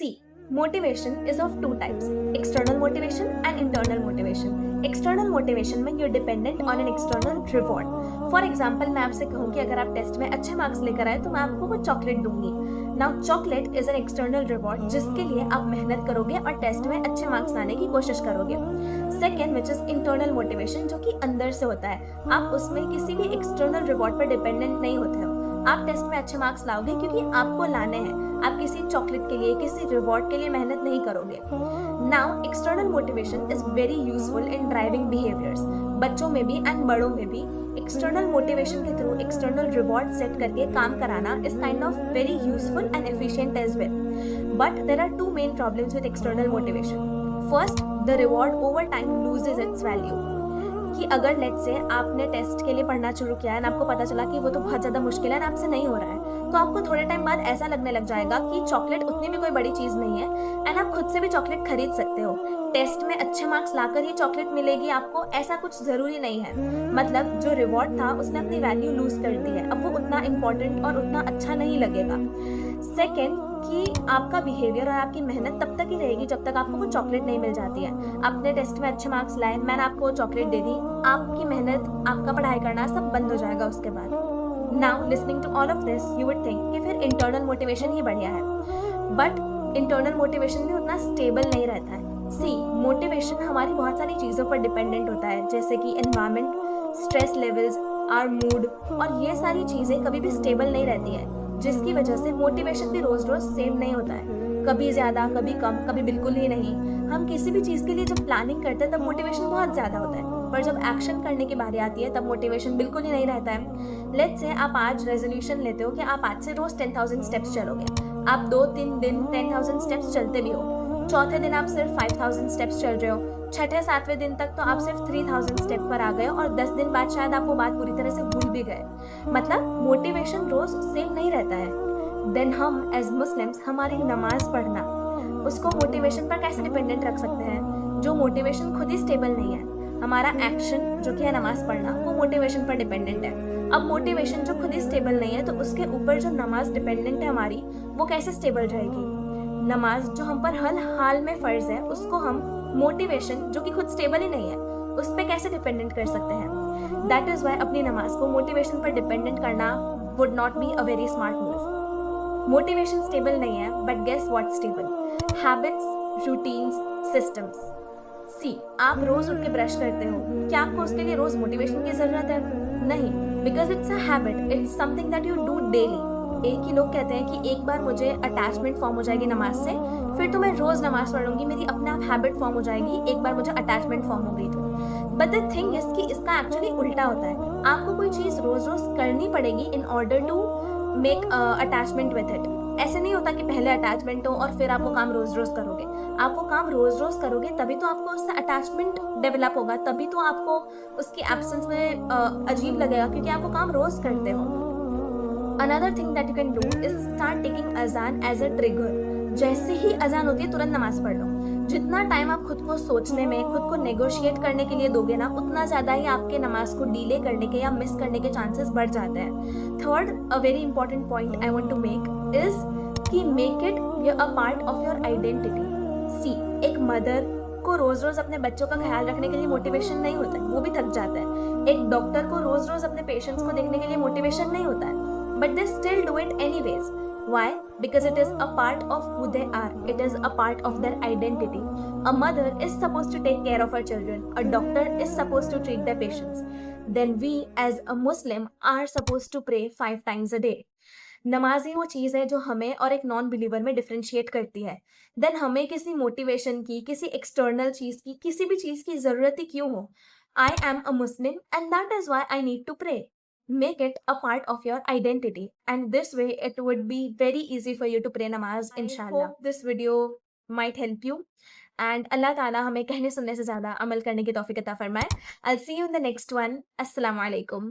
See, motivation is of two types, external motivation and internal motivation. External motivation में you're dependent on an external reward. For example, मैं आपसे कहूँ कि अगर आप टेस्ट में अच्छे मार्क्स लेकर आए तो मैं आपको वो चॉकलेट दूंगी. Now chocolate is an external reward जिसके लिए आप मेहनत करोगे और टेस्ट में अच्छे मार्क्स लाने की कोशिश करोगे. Second, which is internal motivation, जो कि अंदर से होता है. आप उसमें किसी भी external reward पर dependent नहीं होते हो. आप टेस्ट में अच्छे मार्क्स लाओगे क्योंकि आपको लाने हैं. आप किसी चॉकलेट के लिए, किसी रिवॉर्ड के लिए मेहनत नहीं करोगे. Now external motivation is very useful in driving behaviours. बच्चों में भी एंड बड़ों में भी एक्सटर्नल मोटिवेशन के थ्रू एक्सटर्नल रिवॉर्ड सेट करके काम कराना is kind of very useful and efficient as well. But there are two main problems with external motivation. First, the reward over time loses its value. कि अगर late से आपने test के लिए पढ़ना शुरू किया है, आपको पता चला कि वो तो बहुत ज़्यादा मुश्किल है, आपसे नहीं हो रहा है, तो आपको थोड़े टाइम बाद ऐसा लगने लग जाएगा कि चॉकलेट उतनी भी कोई बड़ी चीज़ नहीं है एंड आप खुद से भी चॉकलेट खरीद सकते हो. टेस्ट में अच्छे मार्क्स लाकर ही चॉकलेट मिलेगी आपको, ऐसा कुछ ज़रूरी नहीं है. मतलब जो रिवॉर्ड था उसने अपनी वैल्यू लूज कर दी है, अब वो उतना इंपॉर्टेंट और उतना अच्छा नहीं लगेगा. सेकेंड, कि आपका बिहेवियर और आपकी मेहनत तब तक ही रहेगी जब तक आपको वो चॉकलेट नहीं मिल जाती है. आपने टेस्ट में अच्छे मार्क्स लाए, मैंने आपको वो चॉकलेट दे दी, आपकी मेहनत, आपका पढ़ाई करना सब बंद हो जाएगा उसके बाद. Now listening to all of this you would think कि फिर इंटरनल मोटिवेशन ही बढ़िया है. बट इंटरनल मोटिवेशन भी उतना स्टेबल नहीं रहता है. सी, मोटिवेशन हमारी बहुत सारी चीज़ों पर डिपेंडेंट होता है, जैसे कि environment, stress levels, our mood, और ये सारी चीज़ें कभी भी स्टेबल नहीं रहती है, जिसकी वजह से मोटिवेशन भी रोज रोज सेम नहीं होता है. कभी ज़्यादा, कभी कम, कभी बिल्कुल ही नहीं. हम किसी भी चीज़ के लिए जब प्लानिंग करते हैं तब मोटिवेशन बहुत ज़्यादा होता है, पर जब एक्शन करने की बारी आती है तब मोटिवेशन बिल्कुल ही नहीं रहता है. लेट्स से आप आज रेजोल्यूशन लेते हो कि आप आज से रोज 10,000 स्टेप्स चलोगे. आप 2-3 दिन 10,000 स्टेप्स चलते भी हो. चौथे दिन आप सिर्फ 5,000 स्टेप्स चल रहे हो. छठे सातवें दिन तक तो आप सिर्फ 3,000 स्टेप पर आ गए और 10 दिन बाद शायद आप वो बात पूरी तरह से भूल भी गए. मतलब मोटिवेशन रोज सेम नहीं रहता है. देन हम एज मुस्लिम्स हमारी नमाज पढ़ना, उसको मोटिवेशन पर कैसे डिपेंडेंट रख सकते हैं, जो मोटिवेशन खुद ही स्टेबल नहीं है. हमारा एक्शन जो कि है नमाज पढ़ना, वो मोटिवेशन पर डिपेंडेंट है. अब मोटिवेशन जो खुद ही स्टेबल नहीं है तो उसके ऊपर जो नमाज डिपेंडेंट है हमारी, वो कैसे स्टेबल रहेगी. नमाज जो हम पर हर हाल में फ़र्ज है, उसको हम मोटिवेशन जो कि खुद स्टेबल ही नहीं है उस पर कैसे डिपेंडेंट कर सकते हैं. दैट इज़ वाई अपनी नमाज को मोटिवेशन पर डिपेंडेंट करना would not be a very smart move. Motivation stable नहीं है, but guess what stable? Habits, routines, systems. See, आप रोज उठ के ब्रश करते हो, क्या आपको उसके लिए रोज मोटिवेशन की जरूरत है? नहीं, because it's a habit, it's something that you do daily. एक ही लोग कहते हैं कि एक बार मुझे अटैचमेंट फॉर्म हो जाएगी नमाज से, फिर तो मैं रोज नमाज पढ़ूंगी, मेरी अपने आप हैबिट फॉर्म हो जाएगी एक बार मुझे अटैचमेंट फॉर्म हो गई तो. बट द थिंग इज कि इसका एक्चुअली उल्टा होता है. आपको कोई चीज़ रोज रोज करनी पड़ेगी in order to make attachment with it. ऐसे नहीं होता कि पहले अटैचमेंट हो और फिर आप वो काम रोज रोज करोगे. आप वो काम रोज रोज करोगे तभी तो आपको उससे अटैचमेंट डेवलप होगा, तभी तो आपको उसकी एब्सेंस में अजीब लगेगा क्योंकि आप वो काम रोज करते हो. Another thing that you can do is start taking अजान एज अ ट्रिगर. जैसे ही अजान होती है तुरंत नमाज पढ़ लो. जितना टाइम आप खुद को सोचने में, खुद को नेगोशिएट करने के लिए दोगे ना, उतना ज़्यादा ही आपके नमाज को डिले करने के या मिस करने के चांसेस बढ़ जाते हैं. Third, a very important point I want to make is कि make it a part of your identity. See, एक मदर को रोज रोज अपने बच्चों का ख्याल रखने के लिए मोटिवेशन नहीं होता है, वो भी थक जाता है. एक डॉक्टर को रोज रोज अपने पेशेंट्स को देखने के लिए मोटिवेशन नहीं होता है, but they still do it anyways. Why? Because it is a part of who they are. It is a part of their identity. A mother is supposed to take care of her children. A doctor is supposed to treat their patients. Then we as a Muslim are supposed to pray 5 times a day. नमाज ही वो चीज़ है जो हमें और एक non believer में differentiate करती है. देन हमें किसी मोटिवेशन की, किसी एक्सटर्नल चीज़ की, किसी भी चीज़ की ज़रूरत ही क्यों हो? I am a Muslim and that is why I need to pray. Make it a part of your identity, and this way it would be very easy for you to pray namaz, inshallah. I hope this video might help you, and Allah Taala हमें कहने सुनने से ज़्यादा अमल करने की तौफीक अता फरमाए. I'll see you in the next one. Assalamu alaikum.